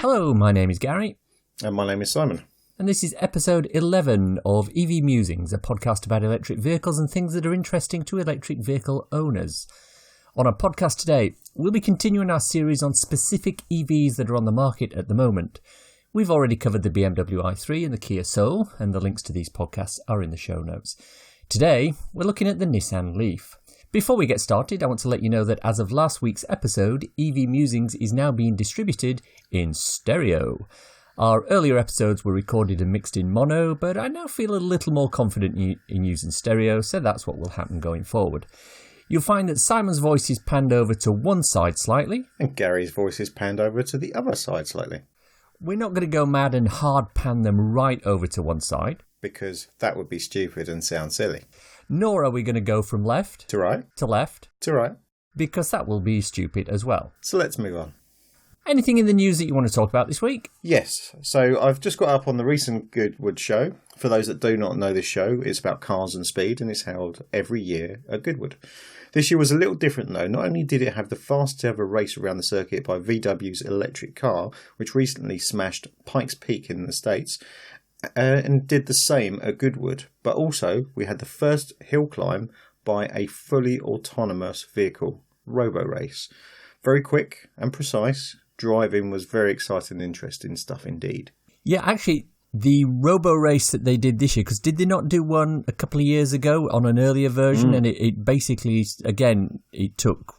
Hello, my name is Gary. And my name is Simon. And this is episode 11 of EV Musings, a podcast about electric vehicles and things that are interesting to electric vehicle owners. On our podcast today, we'll be continuing our series on specific EVs that are on the market at the moment. We've already covered the BMW i3 and the Kia Soul, and the links to these podcasts are in the show notes. Today, we're looking at the Nissan Leaf. Before we get started, I want to let you know that as of last week's episode, EV Musings is now being distributed in stereo. Our earlier episodes were recorded and mixed in mono, but I now feel a little more confident in using stereo, so that's what will happen going forward. You'll find that Simon's voice is panned over to one side slightly. And Gary's voice is panned over to the other side slightly. We're not going to go mad and hard pan them right over to one side. Because that would be stupid and sound silly. Nor are we going to go from left to right, to left to right, because that will be stupid as well. So let's move on. Anything in the news that you want to talk about this week? Yes. So I've just got up on the recent Goodwood show. For those that do not know this show, it's about cars and speed and it's held every year at Goodwood. This year was a little different though. Not only did it have the fastest ever race around the circuit by VW's electric car, which recently smashed Pikes Peak in the States, and did the same at Goodwood, but also we had the first hill climb by a fully autonomous vehicle, robo-race. Very quick and precise. Driving was very exciting and interesting stuff indeed. Yeah, actually, the robo-race that they did this year, because did they not do one a couple of years ago on an earlier version? And it basically, again, it took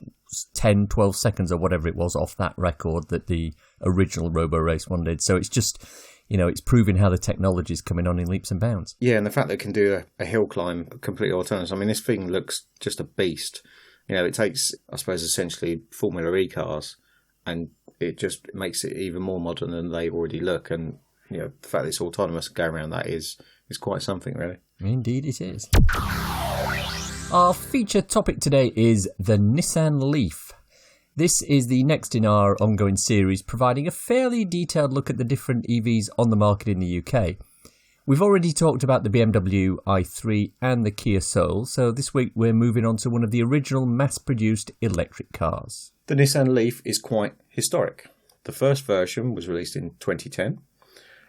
10, 12 seconds or whatever it was off that record that the original robo-race one did. So it's just, you know, it's proving how the technology is coming on in leaps and bounds. Yeah, and the fact that it can do a hill climb completely autonomous. I mean, this thing looks just a beast. You know, it takes, I suppose, essentially Formula E cars, and it just makes it even more modern than they already look. And, you know, the fact that it's autonomous and going around that is quite something, really. Indeed it is. Our feature topic today is the Nissan Leaf. This is the next in our ongoing series, providing a fairly detailed look at the different EVs on the market in the UK. We've already talked about the BMW i3 and the Kia Soul, so this week we're moving on to one of the original mass-produced electric cars. The Nissan Leaf is quite historic. The first version was released in 2010.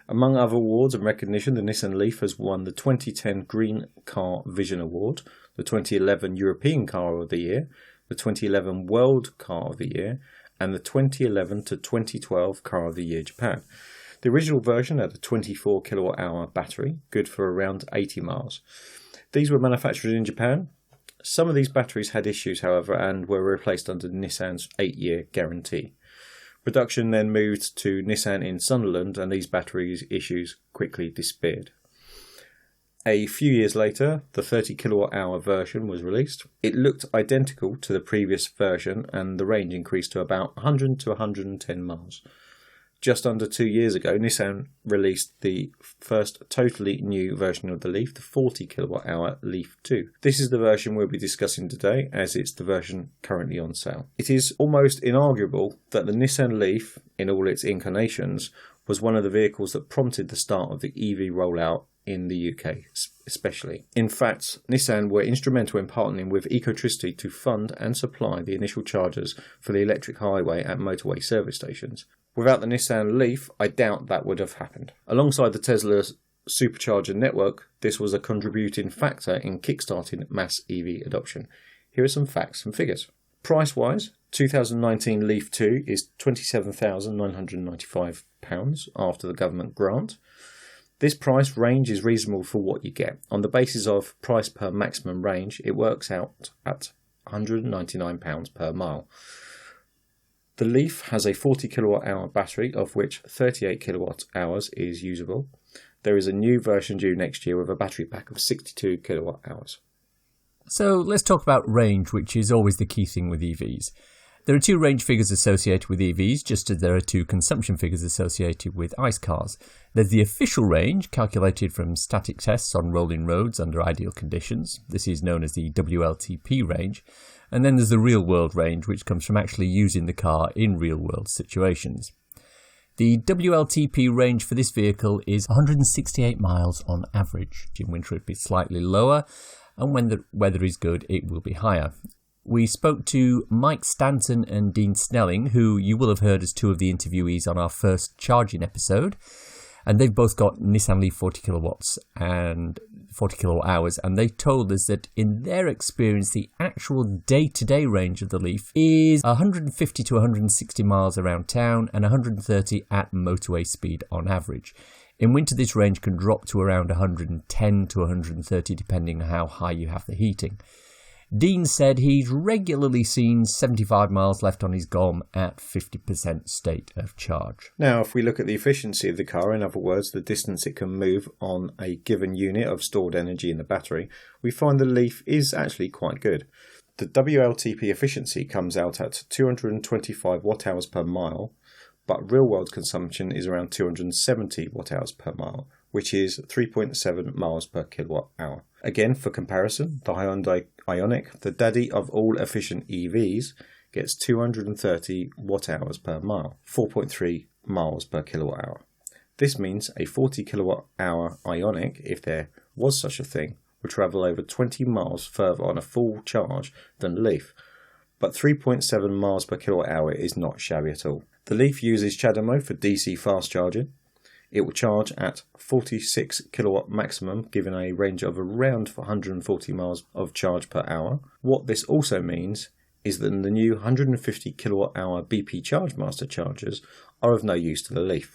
Among other awards and recognition, the Nissan Leaf has won the 2010 Green Car Vision Award, the 2011 European Car of the Year, the 2011 World Car of the Year, and the 2011 to 2012 Car of the Year Japan. The original version had a 24 kilowatt-hour battery, good for around 80 miles. These were manufactured in Japan. Some of these batteries had issues, however, and were replaced under Nissan's 8-year guarantee. Production then moved to Nissan in Sunderland, and these batteries issues quickly disappeared. A few years later, the 30 kilowatt-hour version was released. It looked identical to the previous version, and the range increased to about 100 to 110 miles. Just under 2 years ago, Nissan released the first totally new version of the Leaf, the 40 kilowatt-hour Leaf 2. This is the version we'll be discussing today, as it's the version currently on sale. It is almost inarguable that the Nissan Leaf, in all its incarnations, was one of the vehicles that prompted the start of the EV rollout in the UK, especially. In fact, Nissan were instrumental in partnering with Ecotricity to fund and supply the initial chargers for the electric highway at motorway service stations. Without the Nissan Leaf, I doubt that would have happened. Alongside the Tesla supercharger network, this was a contributing factor in kickstarting mass EV adoption. Here are some facts and figures. Price-wise, 2019 Leaf 2 is £27,995 after the government grant. This price range is reasonable for what you get. On the basis of price per maximum range, it works out at £199 per mile. The Leaf has a 40 kilowatt-hour battery, of which 38 kilowatt-hours is usable. There is a new version due next year with a battery pack of 62 kilowatt-hours. So let's talk about range, which is always the key thing with EVs. There are two range figures associated with EVs, just as there are two consumption figures associated with ICE cars. There's the official range, calculated from static tests on rolling roads under ideal conditions. This is known as the WLTP range. And then there's the real-world range, which comes from actually using the car in real-world situations. The WLTP range for this vehicle is 168 miles on average. In winter it'd be slightly lower, and when the weather is good it will be higher. we spoke to Mike Stanton and Dean Snelling, who you will have heard as two of the interviewees on our first charging episode. And they've both got Nissan Leaf 40 kilowatts and 40 kilowatt hours. And they told us that in their experience, the actual day-to-day range of the Leaf is 150 to 160 miles around town and 130 at motorway speed on average. In winter, this range can drop to around 110 to 130, depending on how high you have the heating. Dean said he's regularly seen 75 miles left on his GOM at 50% state of charge. Now, if we look at the efficiency of the car, in other words, the distance it can move on a given unit of stored energy in the battery, we find the Leaf is actually quite good. The WLTP efficiency comes out at 225 watt-hours per mile, but real-world consumption is around 270 watt-hours per mile, which is 3.7 miles per kilowatt-hour. Again, for comparison, the Hyundai Ioniq, the daddy of all efficient EVs, gets 230 watt-hours per mile, 4.3 miles per kilowatt-hour. This means a 40 kilowatt-hour Ioniq, if there was such a thing, would travel over 20 miles further on a full charge than the Leaf. But 3.7 miles per kilowatt-hour is not shabby at all. The Leaf uses CHAdeMO for DC fast charging. It will charge at 46 kilowatt maximum, giving a range of around 140 miles of charge per hour. What this also means is that the new 150 kilowatt hour BP ChargeMaster chargers are of no use to the Leaf,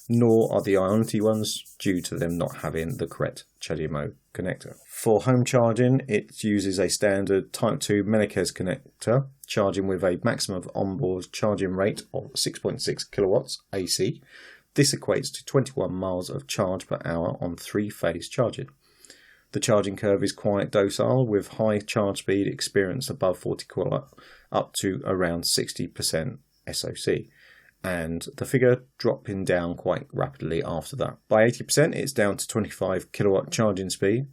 nor are the Ionity ones due to them not having the correct CHAdeMO connector. For home charging, it uses a standard Type 2 Menakes connector, charging with a maximum onboard charging rate of 6.6 kilowatts AC. This equates to 21 miles of charge per hour on 3-phase charging. The charging curve is quite docile, with high charge speed experienced above 40 kilowatt up to around 60% SOC, and the figure dropping down quite rapidly after that. By 80% it's down to 25 kilowatt charging speed.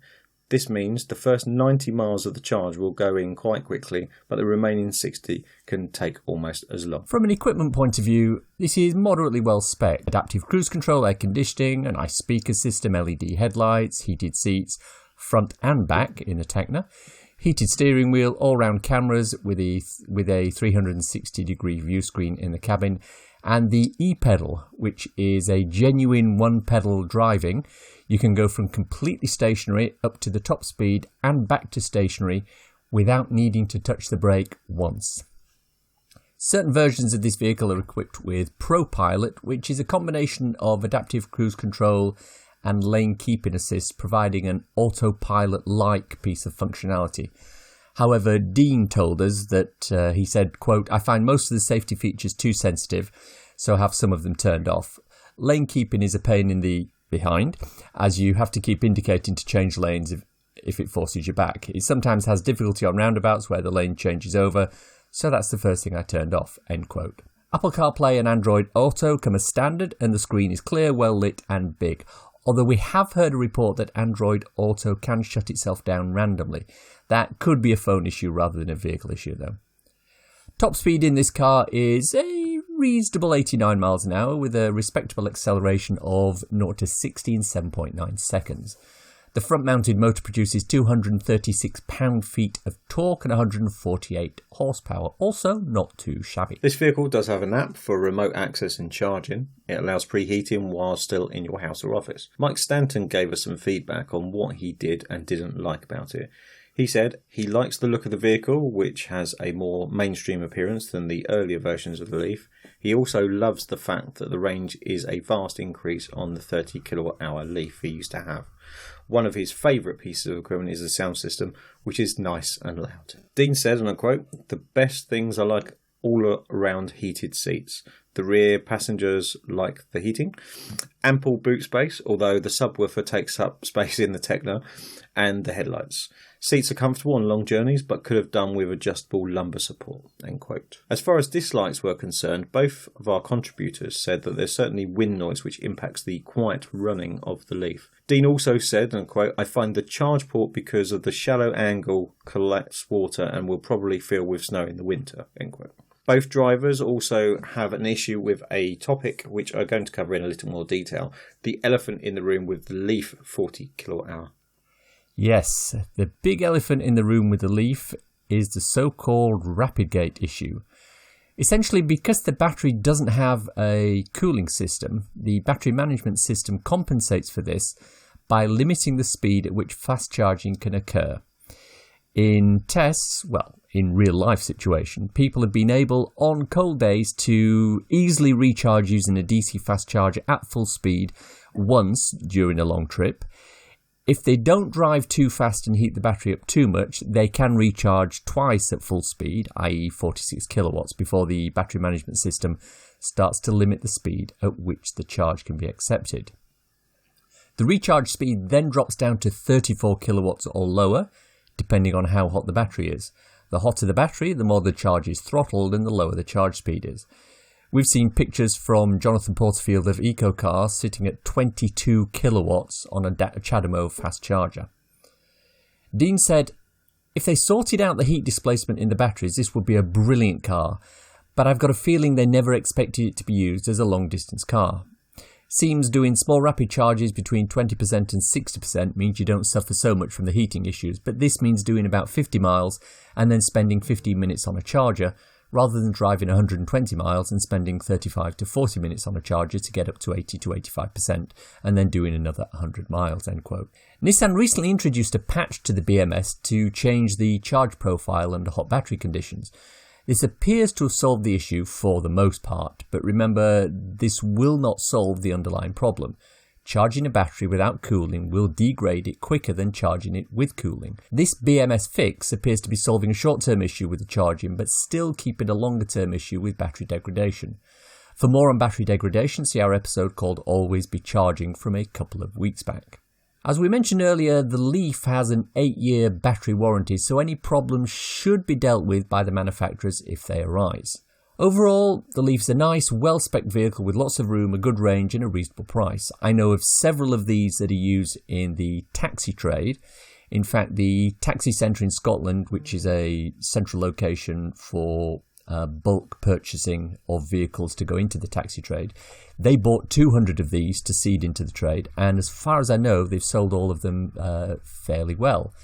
This means the first 90 miles of the charge will go in quite quickly, but the remaining 60 can take almost as long. From an equipment point of view, this is moderately well spec'd. Adaptive cruise control, air conditioning, a nice speaker system, LED headlights, heated seats, front and back in a Tecna, heated steering wheel, all-round cameras with a 360-degree view screen in the cabin, and the e-pedal, which is a genuine one-pedal driving. You can go from completely stationary up to the top speed and back to stationary without needing to touch the brake once. Certain versions of this vehicle are equipped with ProPilot, which is a combination of adaptive cruise control and lane keeping assist, providing an autopilot-like piece of functionality. However, Dean told us that he said, quote, "I find most of the safety features too sensitive, so have some of them turned off. Lane keeping is a pain in the behind, as you have to keep indicating to change lanes if it forces you back. It sometimes has difficulty on roundabouts where the lane changes over, so that's the first thing I turned off," end quote. Apple CarPlay and Android Auto come as standard, and the screen is clear, well lit and big. Although we have heard a report that Android Auto can shut itself down randomly. That could be a phone issue rather than a vehicle issue though. Top speed in this car is a reasonable 89 miles an hour with a respectable acceleration of 0 to 60 in 7.9 seconds. The front-mounted motor produces 236 pound-feet of torque and 148 horsepower, also not too shabby. This vehicle does have an app for remote access and charging. It allows preheating while still in your house or office. Mike Stanton gave us some feedback on what he did and didn't like about it. He said he likes the look of the vehicle, which has a more mainstream appearance than the earlier versions of the Leaf. He also loves the fact that the range is a vast increase on the 30 kilowatt hour Leaf he used to have. One of his favourite pieces of equipment is the sound system, which is nice and loud. Dean said, and I quote, "The best things I like all around heated seats. The rear passengers like the heating, ample boot space, although the subwoofer takes up space in the Tecna, and the headlights. Seats are comfortable on long journeys, but could have done with adjustable lumbar support," end quote. As far as dislikes were concerned, both of our contributors said that there's certainly wind noise which impacts the quiet running of the Leaf. Dean also said, and quote, "I find the charge port because of the shallow angle collects water and will probably fill with snow in the winter," end quote. Both drivers also have an issue with a topic which I'm going to cover in a little more detail, the elephant in the room with the Leaf 40 kilowatt hour. Yes, the big elephant in the room with the Leaf is the so-called Rapidgate issue. Essentially, because the battery doesn't have a cooling system, the battery management system compensates for this by limiting the speed at which fast charging can occur. In tests, in real-life situation, people have been able, on cold days, to easily recharge using a DC fast charger at full speed once during a long trip. If they don't drive too fast and heat the battery up too much, they can recharge twice at full speed, i.e. 46 kilowatts, before the battery management system starts to limit the speed at which the charge can be accepted. The recharge speed then drops down to 34 kilowatts or lower, depending on how hot the battery is. The hotter the battery, the more the charge is throttled and the lower the charge speed is. We've seen pictures from Jonathan Porterfield of EcoCar sitting at 22 kilowatts on a CHAdeMO fast charger. Dean said, "If they sorted out the heat displacement in the batteries, this would be a brilliant car, but I've got a feeling they never expected it to be used as a long-distance car. Seems doing small rapid charges between 20% and 60% means you don't suffer so much from the heating issues, but this means doing about 50 miles and then spending 15 minutes on a charger, rather than driving 120 miles and spending 35 to 40 minutes on a charger to get up to 80 to 85% and then doing another 100 miles, end quote. Nissan recently introduced a patch to the BMS to change the charge profile under hot battery conditions. This appears to have solved the issue for the most part, but remember, this will not solve the underlying problem. Charging a battery without cooling will degrade it quicker than charging it with cooling. This BMS fix appears to be solving a short-term issue with the charging, but still keeping a longer-term issue with battery degradation. For more on battery degradation, see our episode called Always Be Charging from a couple of weeks back. As we mentioned earlier, the Leaf has an 8-year battery warranty, so any problems should be dealt with by the manufacturers if they arise. Overall, the Leaf's a nice, well-spec'd vehicle with lots of room, a good range and a reasonable price. I know of several of these that are used in the taxi trade. In fact, the taxi centre in Scotland, which is a central location for bulk purchasing of vehicles to go into the taxi trade, they bought 200 of these to seed into the trade, and as far as I know, they've sold all of them fairly well.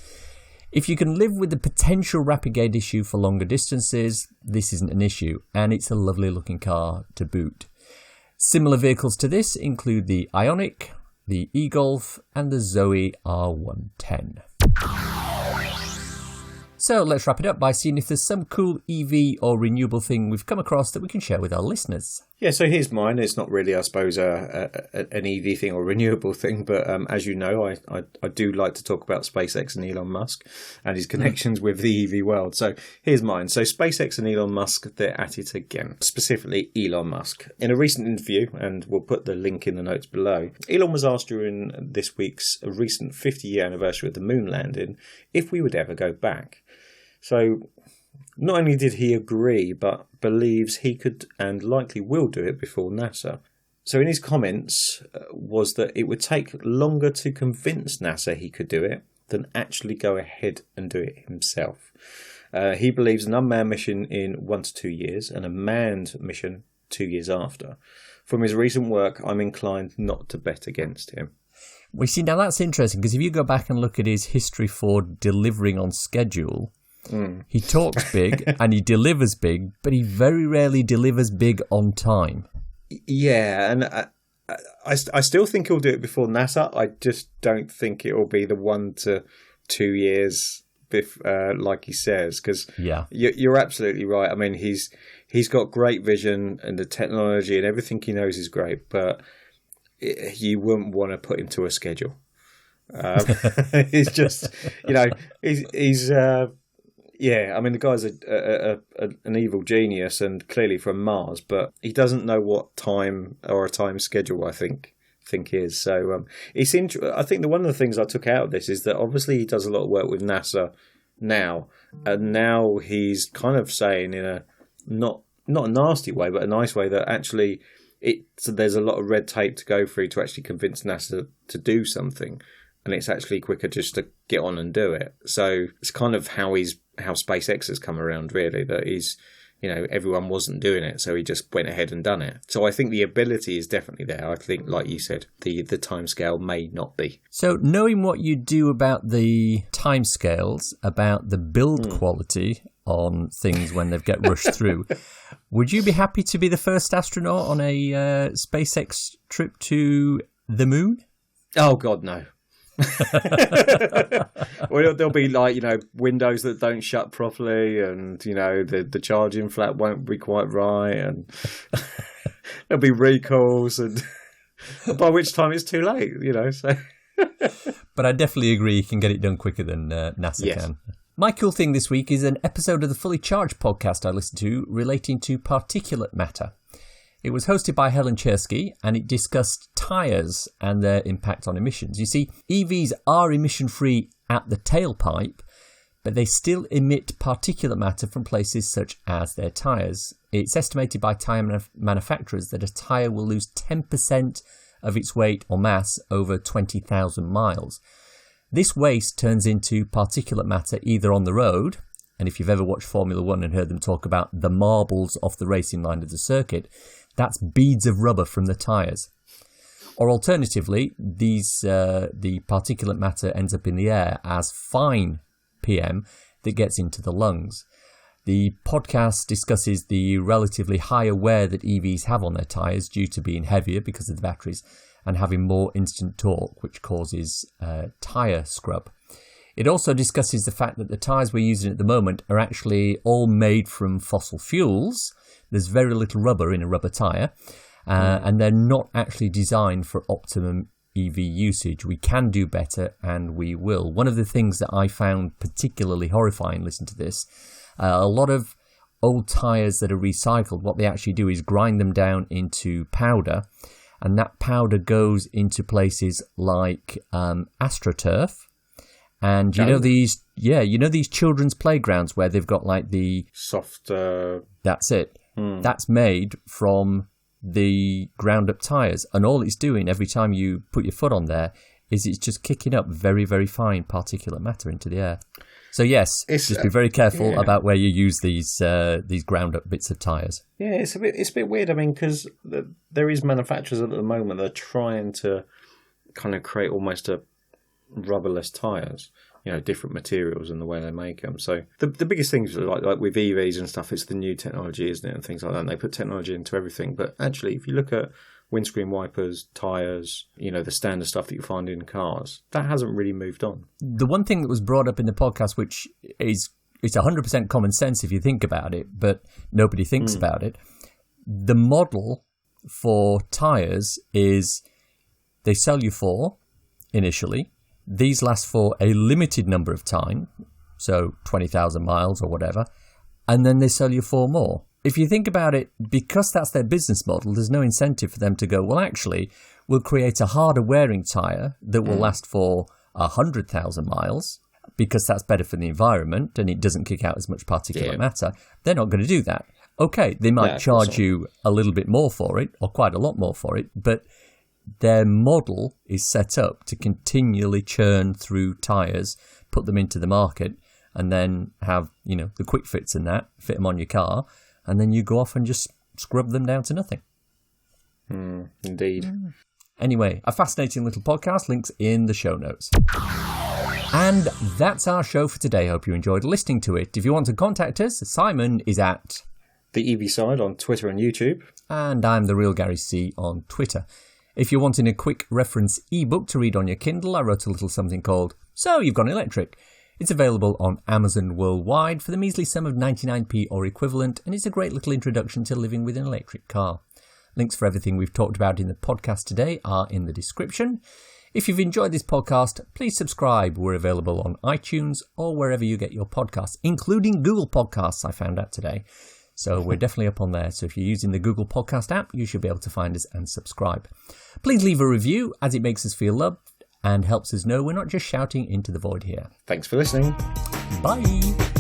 If you can live with the potential Rapidgate issue for longer distances, this isn't an issue, and it's a lovely looking car to boot. Similar vehicles to this include the Ioniq, the e-Golf, and the Zoe R110. So let's wrap it up by seeing if there's some cool EV or renewable thing we've come across that we can share with our listeners. Yeah, so here's mine. It's not really, I suppose, an EV thing or renewable thing, but as you know, I do like to talk about SpaceX and Elon Musk and his connections with the EV world. So here's mine. So SpaceX and Elon Musk, they're at it again, specifically Elon Musk. In a recent interview, and we'll put the link in the notes below, Elon was asked during this week's recent 50-year anniversary of the moon landing if we would ever go back. So not only did he agree, but believes he could and likely will do it before NASA. So in his comments was that it would take longer to convince NASA he could do it than actually go ahead and do it himself. He believes an unmanned mission in 1 to 2 years and a manned mission 2 years after. From his recent work, I'm inclined not to bet against him. We see, now that's interesting, because if you go back and look at his history for delivering on schedule, he talks big and he delivers big, but he very rarely delivers big on time. Yeah, and I still think he'll do it before NASA. I just don't think it will be the 1 to 2 years, like he saes, because you're absolutely right. I mean, he's got great vision and the technology and everything he knows is great, but you wouldn't want to put him to a schedule. He's just, he's. Yeah, I mean, the guy's an evil genius and clearly from Mars, but he doesn't know what time or a time schedule I think is. So it's I think one of the things I took out of this is that obviously he does a lot of work with NASA now, and now he's kind of saying in a not a nasty way, but a nice way, that actually there's a lot of red tape to go through to actually convince NASA to do something. And it's actually quicker just to get on and do it. So it's kind of how SpaceX has come around, really. That he's everyone wasn't doing it, so he just went ahead and done it. So I think the ability is definitely there. I think, like you said, the timescale may not be. So knowing what you do about the timescales, about the build quality on things when they get rushed through, would you be happy to be the first astronaut on a SpaceX trip to the moon? Oh, God, no. Well, there'll be windows that don't shut properly, and the charging flap won't be quite right, and there'll be recalls, and by which time it's too late. So. But I definitely agree you can get it done quicker than NASA can. My cool thing this week is an episode of the Fully Charged podcast I listened to relating to particulate matter. It was hosted by Helen Chersky, and it discussed tyres and their impact on emissions. You see, EVs are emission-free at the tailpipe, but they still emit particulate matter from places such as their tyres. It's estimated by tyre manufacturers that a tyre will lose 10% of its weight or mass over 20,000 miles. This waste turns into particulate matter either on the road, and if you've ever watched Formula One and heard them talk about the marbles off the racing line of the circuit, that's beads of rubber from the tyres. Or alternatively, the particulate matter ends up in the air as fine PM that gets into the lungs. The podcast discusses the relatively higher wear that EVs have on their tyres due to being heavier because of the batteries and having more instant torque, which causes tyre scrub. It also discusses the fact that the tyres we're using at the moment are actually all made from fossil fuels. There's very little rubber in a rubber tyre, and they're not actually designed for optimum EV usage. We can do better, and we will. One of the things that I found particularly horrifying, listen to this, a lot of old tyres that are recycled, what they actually do is grind them down into powder, and that powder goes into places like AstroTurf. And these children's playgrounds where they've got like the soft. That's it. That's made from the ground up tyres, and all it's doing every time you put your foot on there is it's just kicking up very, very fine particulate matter into the air. So yes, just be very careful about where you use these ground up bits of tyres. Yeah, it's a bit weird. I mean, because there is manufacturers at the moment that are trying to kind of create almost a rubberless tyres, different materials and the way they make them. So the biggest things like with EVs and stuff, it's the new technology, isn't it, and things like that. And they put technology into everything. But actually, if you look at windscreen wipers, tyres, the standard stuff that you find in cars, that hasn't really moved on. The one thing that was brought up in the podcast, which is it's 100% common sense if you think about it, but nobody thinks about it. The model for tyres is they sell you 4 initially. These last for a limited number of time, so 20,000 miles or whatever, and then they sell you 4 more. If you think about it, because that's their business model, there's no incentive for them to go, well, actually, we'll create a harder wearing tyre that will last for 100,000 miles, because that's better for the environment and it doesn't kick out as much particulate matter. They're not going to do that. Okay, they might charge you a little bit more for it, or quite a lot more for it, but their model is set up to continually churn through tyres, put them into the market, and then have, the quick fits and that, fit them on your car, and then you go off and just scrub them down to nothing. Indeed. Anyway, a fascinating little podcast, links in the show notes. And that's our show for today. Hope you enjoyed listening to it. If you want to contact us, Simon is at The EV Side on Twitter and YouTube. And I'm The Real Gary C on Twitter. If you're wanting a quick reference ebook to read on your Kindle, I wrote a little something called So You've Gone Electric. It's available on Amazon worldwide for the measly sum of 99p or equivalent, and it's a great little introduction to living with an electric car. Links for everything we've talked about in the podcast today are in the description. If you've enjoyed this podcast, please subscribe. We're available on iTunes or wherever you get your podcasts, including Google Podcasts, I found out today. So we're definitely up on there. So if you're using the Google Podcast app, you should be able to find us and subscribe. Please leave a review, as it makes us feel loved and helps us know we're not just shouting into the void here. Thanks for listening. Bye.